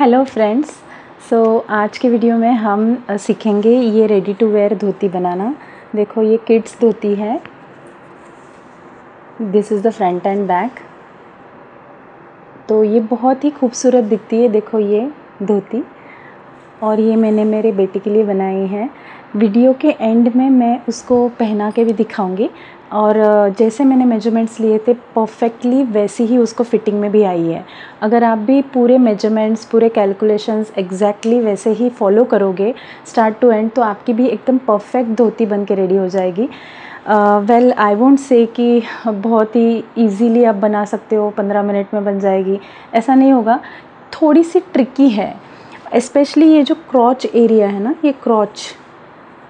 Hello friends. आज के video में हम सीखेंगे ये रेडी टू वेयर धोती बनाना। देखो ये किड्स धोती है। This is the front end back. तो ये बहुत ही खूबसूरत दिखती है। देखो ये धोती, और ये मैंने मेरे बेटे के लिए बनाई है। वीडियो के एंड में मैं उसको पहना के भी दिखाऊंगी, और जैसे मैंने मेजरमेंट्स लिए थे परफेक्टली वैसी ही उसको फिटिंग में भी आई है। अगर आप भी पूरे मेजरमेंट्स, पूरे कैलकुलेशंस एग्जैक्टली वैसे ही फॉलो करोगे स्टार्ट टू एंड, तो आपकी भी एकदम परफेक्ट धोती बन के रेडी हो जाएगी। वेल आई वोंट से कि बहुत ही ईजीली आप बना सकते हो, 15 मिनट में बन जाएगी, ऐसा नहीं होगा। थोड़ी सी ट्रिकी है, स्पेशली ये जो क्रॉच एरिया है ना, ये क्रॉच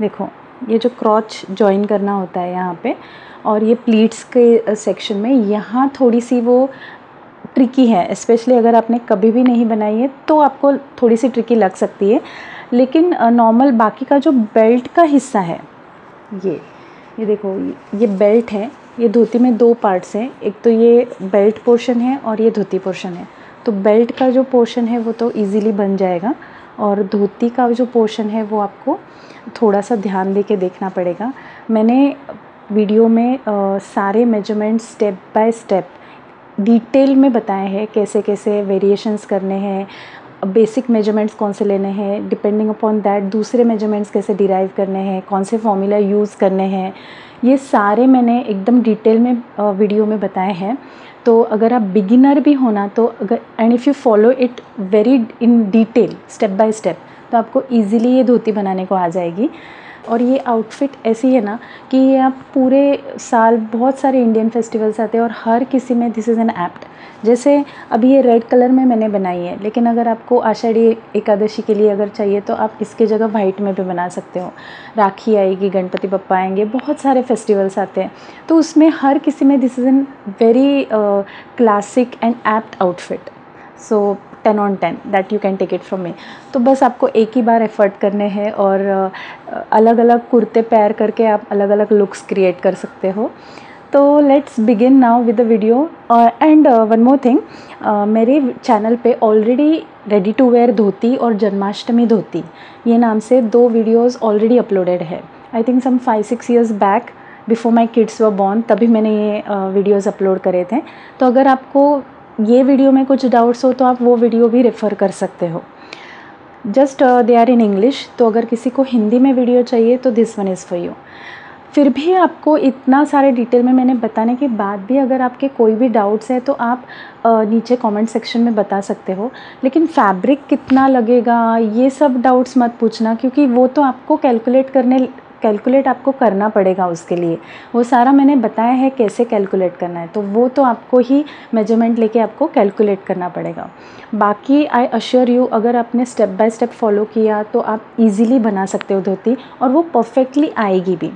देखो, ये जो क्रॉच जॉइन करना होता है यहाँ पे, और ये प्लीट्स के सेक्शन में यहाँ थोड़ी सी वो ट्रिकी है। स्पेशली अगर आपने कभी भी नहीं बनाई है तो आपको थोड़ी सी ट्रिकी लग सकती है, लेकिन नॉर्मल बाकी का जो बेल्ट का हिस्सा है, ये देखो, ये बेल्ट है। ये धोती में दो पार्ट्स हैं, एक तो ये बेल्ट पोर्शन है और ये धोती पोर्शन है। तो बेल्ट का जो पोर्शन है वो तो इजीली बन जाएगा, और धोती का जो पोर्शन है वो आपको थोड़ा सा ध्यान दे के देखना पड़ेगा। मैंने वीडियो में सारे measurements step by step detail में बताए हैं, कैसे कैसे वेरिएशंस करने हैं, बेसिक मेजरमेंट्स कौन से लेने हैं, डिपेंडिंग अपॉन दैट दूसरे मेजरमेंट्स कैसे डिराइव करने हैं, कौन से फॉर्मूला यूज़ करने हैं, ये सारे मैंने एकदम डिटेल में वीडियो में बताए हैं। तो अगर आप बिगिनर भी होना तो अगर and if you follow it very in detail step by step, तो आपको ईज़िली ये धोती बनाने को आ जाएगी। और ये आउटफिट ऐसी है ना कि ये आप पूरे साल, बहुत सारे इंडियन फेस्टिवल्स आते हैं और हर किसी में दिस इज़ एन एप्ट। जैसे अभी ये रेड कलर में मैंने बनाई है, लेकिन अगर आपको आषाढ़ी एकादशी के लिए अगर चाहिए तो आप इसके जगह वाइट में भी बना सकते हो। राखी आएगी, गणपति बप्पा आएंगे, बहुत सारे फेस्टिवल्स आते हैं, तो उसमें हर किसी में this is an very classic and apt outfit. So 10 on 10 that you can take it from me. तो बस आपको एक ही बार एफर्ट करने हैं, और अलग अलग कुर्ते पैर करके आप अलग अलग लुक्स क्रिएट कर सकते हो। तो let's begin now with the video. And one more thing, मेरे चैनल पे ऑलरेडी रेडी टू वेयर धोती और जन्माष्टमी धोती ये नाम से 2 वीडियोज़ ऑलरेडी अपलोडेड है। I think some 5-6 years back, before my kids were born, तभी मैंने ये वीडियोज़ अपलोड करे थे। तो अगर आपको ये वीडियो में कुछ डाउट्स हो तो आप वो वीडियो भी रेफ़र कर सकते हो। Just they are in English, तो अगर किसी को हिंदी में वीडियो चाहिए तो this one is for you. फिर भी आपको इतना सारे डिटेल में मैंने बताने के बाद भी अगर आपके कोई भी डाउट्स है तो आप नीचे कमेंट सेक्शन में बता सकते हो। लेकिन फैब्रिक कितना लगेगा ये सब डाउट्स मत पूछना, क्योंकि वो तो आपको कैलकुलेट आपको करना पड़ेगा। उसके लिए वो सारा मैंने बताया है कैसे कैलकुलेट करना है, तो वो तो आपको ही मेजरमेंट लेके आपको कैलकुलेट करना पड़ेगा। बाकी आई अश्योर यू, अगर आपने स्टेप बाय स्टेप फॉलो किया तो आप इजीली बना सकते हो धोती, और वो परफेक्टली आएगी भी।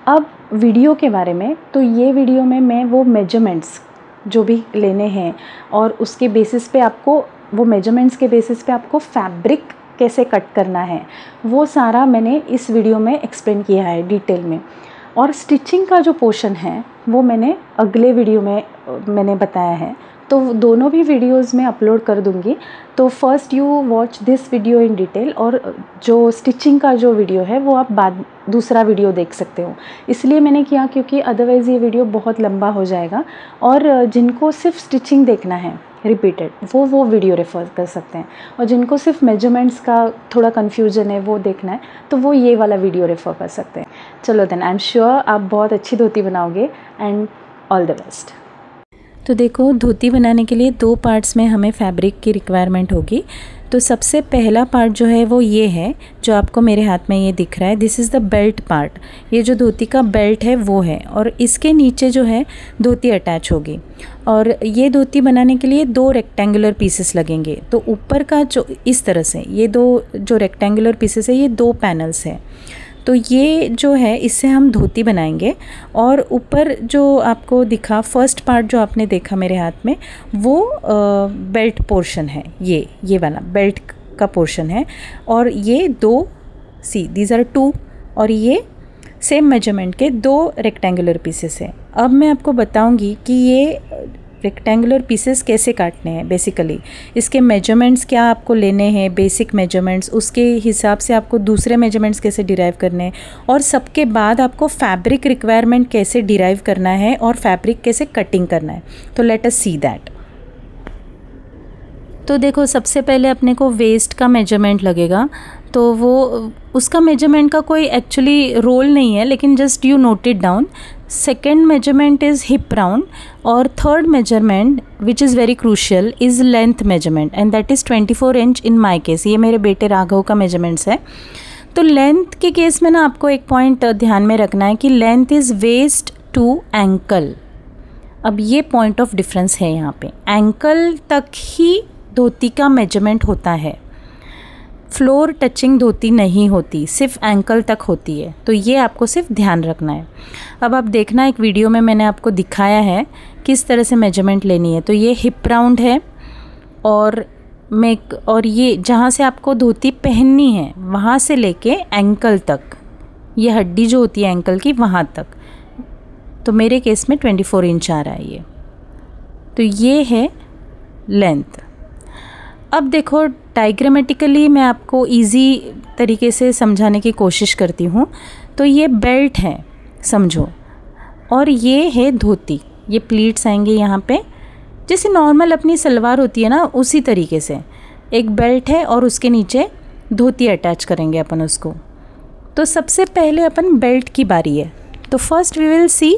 अब वीडियो के बारे में, तो ये वीडियो में मैं वो मेजरमेंट्स जो भी लेने हैं और उसके बेसिस पे आपको, वो मेजरमेंट्स के बेसिस पे आपको फैब्रिक कैसे कट करना है, वो सारा मैंने इस वीडियो में एक्सप्लेन किया है डिटेल में। और स्टिचिंग का जो पोर्शन है वो मैंने अगले वीडियो में मैंने बताया है, तो दोनों भी वीडियोस में अपलोड कर दूंगी। तो first you watch this video in detail, और जो स्टिचिंग का जो वीडियो है वो आप बाद दूसरा वीडियो देख सकते हो। इसलिए मैंने किया क्योंकि अदरवाइज़ ये वीडियो बहुत लंबा हो जाएगा, और जिनको सिर्फ स्टिचिंग देखना है रिपीटेड, वो वीडियो रेफर कर सकते हैं, और जिनको सिर्फ मेजरमेंट्स का थोड़ा कन्फ्यूजन है वो देखना है तो वो ये वाला वीडियो रेफर कर सकते हैं। चलो देन, आई एम श्योर आप बहुत अच्छी धोती बनाओगे, एंड ऑल द बेस्ट। तो देखो, धोती बनाने के लिए 2 पार्ट्स में हमें फैब्रिक की रिक्वायरमेंट होगी। तो सबसे पहला पार्ट जो है वो ये है, जो आपको मेरे हाथ में ये दिख रहा है, this is the belt part. ये जो धोती का बेल्ट है वो है, और इसके नीचे जो है धोती अटैच होगी। और ये धोती बनाने के लिए 2 रेक्टेंगुलर पीसेस लगेंगे। तो ऊपर का जो इस तरह से ये 2 जो रेक्टेंगुलर पीसेस है, ये 2 पैनल्स है। तो ये जो है इससे हम धोती बनाएंगे। और ऊपर जो आपको दिखा फर्स्ट पार्ट जो आपने देखा मेरे हाथ में, वो बेल्ट पोर्शन है, ये वाला बेल्ट का पोर्शन है। और ये 2 दीज आर 2, और ये सेम मेजरमेंट के 2 रेक्टेंगुलर पीसेस हैं। अब मैं आपको बताऊंगी कि ये रेक्टेंगुलर पीसेस कैसे काटने हैं, बेसिकली इसके मेजरमेंट्स क्या आपको लेने हैं, बेसिक मेजरमेंट्स, उसके हिसाब से आपको दूसरे मेजरमेंट्स कैसे डिराइव करने हैं, और सबके बाद आपको फैब्रिक रिक्वायरमेंट कैसे डिराइव करना है और फैब्रिक कैसे कटिंग करना है। तो लेट अस सी दैट। तो देखो, सबसे पहले अपने को वेस्ट का मेजरमेंट लगेगा, तो वो उसका मेजरमेंट का कोई एक्चुअली रोल नहीं है, लेकिन just you note it down. Second measurement is hip round, और third measurement which is very crucial is length measurement, and that is 24 inch in my case. ये मेरे बेटे राघव का मेजरमेंट्स है। तो लेंथ के केस में ना आपको एक पॉइंट ध्यान में रखना है कि length is waist to ankle. अब ये पॉइंट ऑफ डिफरेंस है यहाँ पे, एंकल तक ही धोती का मेजरमेंट होता है, फ्लोर टचिंग धोती नहीं होती, सिर्फ एंकल तक होती है। तो ये आपको सिर्फ ध्यान रखना है। अब आप देखना, एक वीडियो में मैंने आपको दिखाया है किस तरह से मेजरमेंट लेनी है। तो ये हिप राउंड है, और ये जहाँ से आपको धोती पहननी है वहाँ से लेके एंकल तक, ये हड्डी जो होती है एंकल की वहाँ तक। तो मेरे केस में 24 इंच आ रहा है ये। तो ये है लेंथ। अब देखो, डायग्रामेटिकली मैं आपको इजी तरीके से समझाने की कोशिश करती हूँ। तो ये बेल्ट है समझो, और ये है धोती। ये प्लीट्स आएंगे यहाँ पे, जैसे नॉर्मल अपनी सलवार होती है ना, उसी तरीके से एक बेल्ट है और उसके नीचे धोती अटैच करेंगे अपन उसको। तो सबसे पहले अपन बेल्ट की बारी है। तो first we will see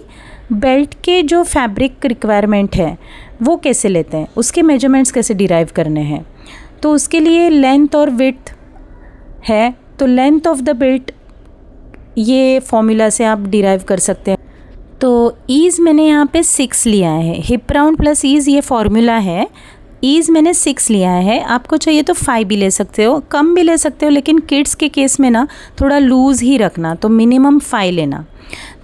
belt के जो फैब्रिक रिक्वायरमेंट है वो कैसे लेते हैं, उसके मेजरमेंट्स कैसे डिराइव करने हैं। तो उसके लिए लेंथ और विड्थ है। तो लेंथ ऑफ द बेल्ट ये फॉर्मूला से आप डिराइव कर सकते हैं। तो ईज़ मैंने यहाँ पे 6 लिया है, हिप राउंड प्लस ईज़ ये फॉर्मूला है। ईज़ मैंने 6 लिया है, आपको चाहिए तो 5 भी ले सकते हो, कम भी ले सकते हो, लेकिन किड्स के केस में ना थोड़ा लूज़ ही रखना, तो मिनिमम 5 लेना।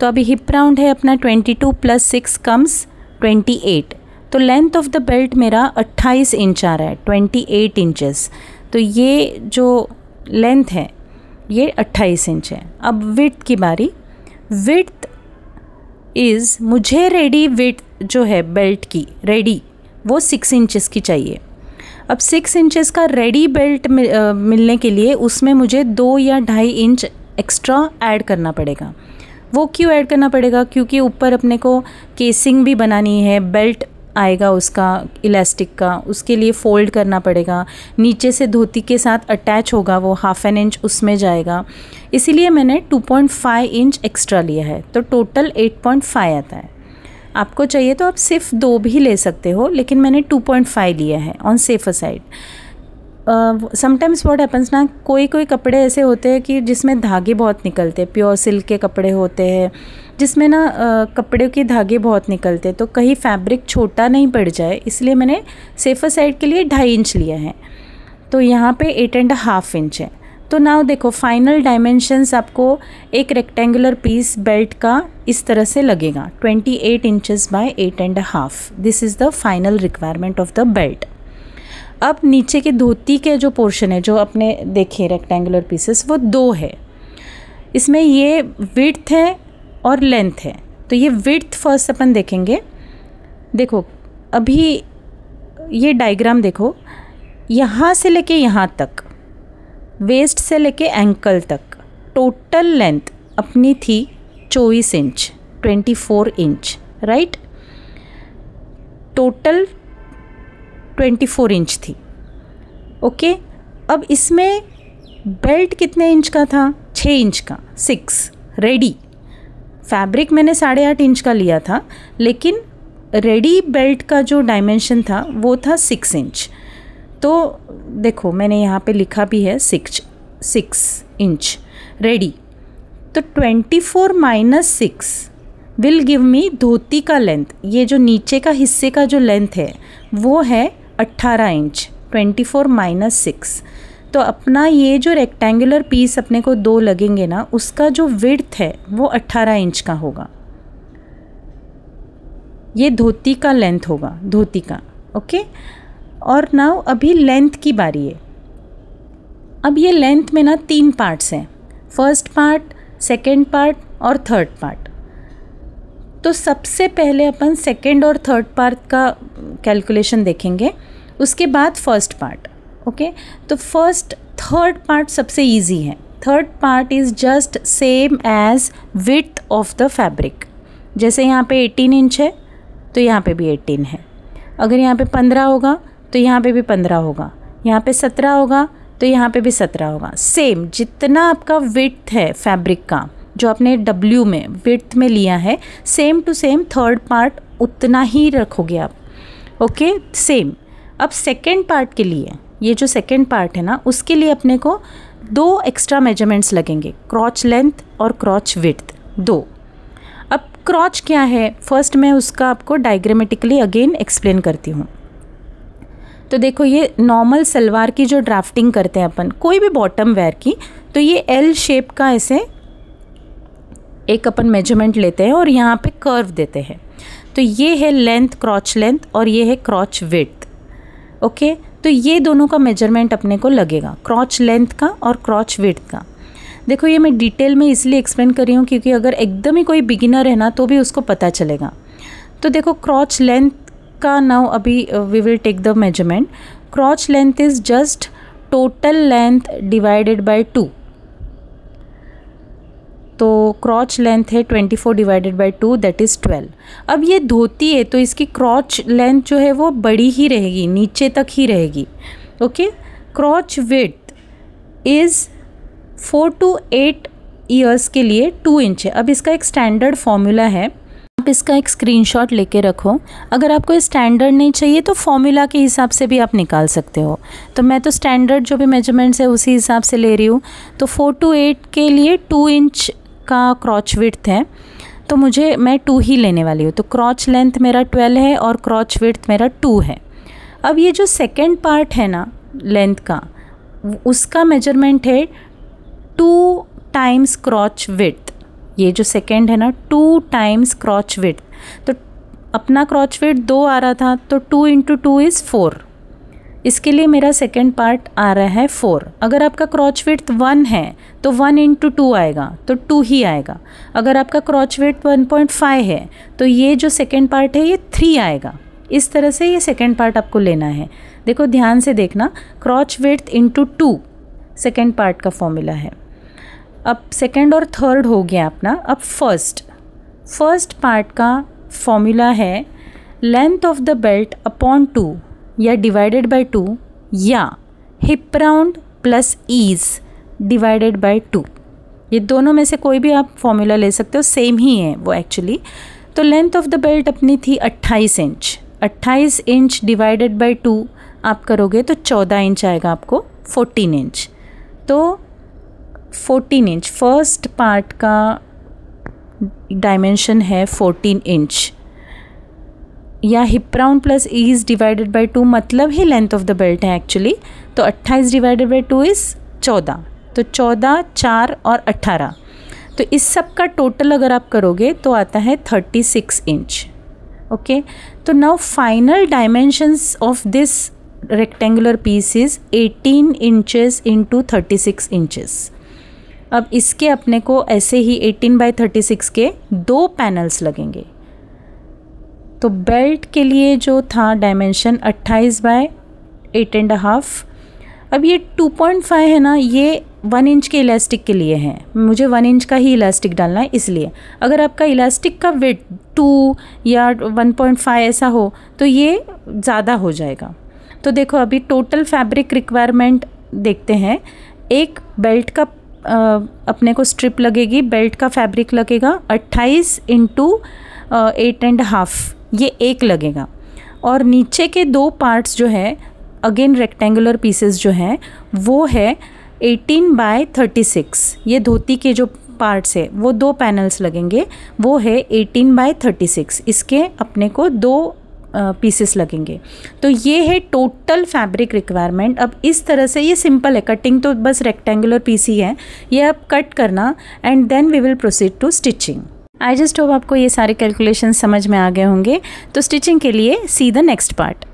तो अभी हिप राउंड है अपना 22 प्लस 6 कम्स 28। तो लेंथ ऑफ द बेल्ट मेरा 28 इंच आ रहा है, 28 इंचेस। तो ये जो लेंथ है ये 28 इंच है। अब विड्थ की बारी। विड्थ इज़, मुझे रेडी विड्थ जो है बेल्ट की रेडी वो 6 इंचेस की चाहिए। अब 6 इंचेस का रेडी बेल्ट मिलने के लिए उसमें मुझे 2 या 2.5 इंच एक्स्ट्रा ऐड करना पड़ेगा। वो क्यों ऐड करना पड़ेगा? क्योंकि ऊपर अपने को केसिंग भी बनानी है, बेल्ट आएगा उसका इलास्टिक का, उसके लिए फ़ोल्ड करना पड़ेगा, नीचे से धोती के साथ अटैच होगा वो 1/2 इंच उसमें जाएगा, इसीलिए मैंने 2.5 इंच एक्स्ट्रा लिया है। तो टोटल 8.5 आता है। आपको चाहिए तो आप सिर्फ 2 भी ले सकते हो, लेकिन मैंने 2.5 लिया है on safer side. Sometimes what happens ना, कोई कोई कपड़े ऐसे होते हैं कि जिसमें धागे बहुत निकलते हैं, प्योर सिल्क के कपड़े होते हैं जिसमें ना कपड़े के धागे बहुत निकलते हैं, तो कहीं फैब्रिक छोटा नहीं पड़ जाए, इसलिए मैंने सेफर साइड के लिए 2.5 इंच लिया है। तो यहाँ पे 8.5 इंच है। तो नाउ देखो, फाइनल डायमेंशंस आपको एक रेक्टेंगुलर पीस बेल्ट का इस तरह से लगेगा, 28 inches bye 8.5। This is the final requirement of the belt. अब नीचे के धोती के जो पोर्शन है, जो अपने देखे रेक्टेंगुलर पीसेस, वो 2 है। इसमें ये विड्थ है और लेंथ है। तो ये विड्थ फर्स्ट अपन देखेंगे। देखो अभी ये डायग्राम देखो, यहाँ से लेके यहाँ तक, वेस्ट से लेके एंकल तक टोटल लेंथ अपनी थी 24 inch, 24 inch, right. Total 24 inch थी, ओके। अब इसमें बेल्ट कितने इंच का था? 6 इंच का, 6 रेडी। फैब्रिक मैंने 8.5 इंच का लिया था, लेकिन रेडी बेल्ट का जो डायमेंशन था वो था 6 इंच। तो देखो मैंने यहाँ पे लिखा भी है 6 इंच रेडी। तो 24 माइनस 6 विल गिव मी धोती का लेंथ, ये जो नीचे का हिस्से का जो लेंथ है वो है 18 इंच। 24 माइनस 6, तो अपना ये जो रेक्टेंगुलर पीस अपने को 2 लगेंगे ना, उसका जो विड्थ है वो 18 इंच का होगा। ये धोती का लेंथ होगा, धोती का, ओके। और नाउ अभी लेंथ की बारी है। अब ये लेंथ में ना 3 पार्ट्स हैं, फर्स्ट पार्ट, सेकेंड पार्ट और थर्ड पार्ट। तो सबसे पहले अपन सेकेंड और थर्ड पार्ट का कैलकुलेशन देखेंगे, उसके बाद फर्स्ट पार्ट। ओके, तो फर्स्ट थर्ड पार्ट सबसे इजी है। Third part is just same as width of the fabric. जैसे यहाँ पे 18 इंच है तो यहाँ पे भी 18 है, अगर यहाँ पे 15 होगा तो यहाँ पे भी 15 होगा, यहाँ पे 17 होगा तो यहाँ पे भी 17 होगा। सेम जितना आपका विड्थ है फैब्रिक का, जो आपने W में विड्थ में लिया है, same to same third part उतना ही रखोगे आप। Okay, same. अब सेकेंड पार्ट के लिए, ये जो सेकेंड पार्ट है ना, उसके लिए अपने को 2 एक्स्ट्रा मेजरमेंट्स लगेंगे, क्रॉच लेंथ और क्रॉच विड्थ, 2। अब क्रॉच क्या है, फर्स्ट मैं उसका आपको डायग्रामेटिकली अगेन एक्सप्लेन करती हूँ। तो देखो, ये नॉर्मल सलवार की जो ड्राफ्टिंग करते हैं अपन, कोई भी बॉटम वेयर की, तो ये L शेप का ऐसे एक अपन मेजरमेंट लेते हैं और यहाँ पे कर्व देते हैं। तो ये है लेंथ, क्रॉच लेंथ, और ये है क्रॉच विड्थ। ओके, तो ये दोनों का मेजरमेंट अपने को लगेगा, क्रॉच लेंथ का और क्रॉच विड्थ का। देखो, ये मैं डिटेल में इसलिए एक्सप्लेन कर रही हूँ क्योंकि अगर एकदम ही कोई बिगिनर है ना तो भी उसको पता चलेगा। तो देखो, क्रॉच लेंथ का नाउ अभी we will take the measurement. Crotch length is just total length divided by 2। तो क्रॉच लेंथ है 24 डिवाइडेड बाय 2, दैट इज़ 12। अब ये धोती है तो इसकी क्रॉच लेंथ जो है वो बड़ी ही रहेगी, नीचे तक ही रहेगी। Okay, क्रॉच width is 4 to 8 years के लिए 2 इंच है। अब इसका एक स्टैंडर्ड फॉर्मूला है, आप इसका एक स्क्रीनशॉट लेके रखो। अगर आपको स्टैंडर्ड नहीं चाहिए तो फॉर्मूला के हिसाब से भी आप निकाल सकते हो। तो मैं तो स्टैंडर्ड जो भी मेजरमेंट्स है उसी हिसाब से ले रही हूँ। तो 4 to 8 के लिए 2 इंच का क्रॉच विड्थ है, तो मैं 2 ही लेने वाली हूँ। तो क्रॉच लेंथ मेरा 12 है और क्रॉच विड्थ मेरा 2 है। अब ये जो सेकेंड पार्ट है ना लेंथ का, उसका मेजरमेंट है 2 टाइम्स क्रॉच विड्थ। ये जो सेकेंड है ना, 2 टाइम्स क्रॉच विड्थ। तो अपना क्रॉच विड्थ 2 आ रहा था, तो 2 × 2 इज़ 4। इसके लिए मेरा सेकेंड पार्ट आ रहा है 4। अगर आपका क्रॉच विड्थ 1 है तो 1 × 2 आएगा, तो 2 ही आएगा। अगर आपका क्रॉच विड्थ 1.5 है तो ये जो सेकेंड पार्ट है ये 3 आएगा। इस तरह से ये सेकेंड पार्ट आपको लेना है। देखो, ध्यान से देखना, क्रॉच विड्थ × 2 सेकेंड पार्ट का फॉर्मूला है। अब सेकेंड और थर्ड हो गया अपना। अब फर्स्ट पार्ट का फॉर्मूला है length of the belt upon 2 या डिवाइडेड बाय 2 या hip round plus ease divided by 2। ये दोनों में से कोई भी आप फॉर्मूला ले सकते हो, सेम ही है वो एक्चुअली। तो लेंथ ऑफ द बेल्ट अपनी थी 28 इंच। 28 इंच डिवाइडेड बाय 2 आप करोगे तो 14 इंच आएगा आपको, 14 इंच। तो 14 इंच फर्स्ट पार्ट का डायमेंशन है 14 इंच, या hip round plus ease divided by 2 मतलब ही लेंथ ऑफ द बेल्ट है एक्चुअली। तो 28 डिवाइडेड बाय 2 इज़ 14। तो 14, 4 और 18, तो इस सब का टोटल अगर आप करोगे तो आता है 36 इंच। ओके, तो now final dimensions of this rectangular piece is 18 inches into 36 inches. अब इसके अपने को ऐसे ही 18/36 के 2 पैनल्स लगेंगे। तो बेल्ट के लिए जो था डायमेंशन 28/8.5। अब ये 2.5 है ना, ये 1 इंच के इलास्टिक के लिए है। मुझे 1 इंच का ही इलास्टिक डालना है, इसलिए अगर आपका इलास्टिक का विड्थ 2 या 1.5 ऐसा हो तो ये ज़्यादा हो जाएगा। तो देखो, अभी टोटल फैब्रिक रिक्वायरमेंट देखते हैं। एक बेल्ट का अपने को स्ट्रिप लगेगी, बेल्ट का फैब्रिक लगेगा 28 × 8.5, ये एक लगेगा। और नीचे के 2 पार्ट्स जो है अगेन रेक्टेंगुलर पीसेस जो हैं वो है 18/36। ये धोती के जो पार्ट्स है वो 2 पैनल्स लगेंगे, वो है 18/36। इसके अपने को 2 पीसेस लगेंगे। तो ये है टोटल फैब्रिक रिक्वायरमेंट। अब इस तरह से ये सिंपल है, कटिंग तो बस रेक्टेंगुलर पीस ही है, ये आप कट करना and then we will proceed to stitching. I just hope आपको ये सारे कैलकुलेशन समझ में आ गए होंगे। तो स्टिचिंग के लिए सी द नेक्स्ट पार्ट।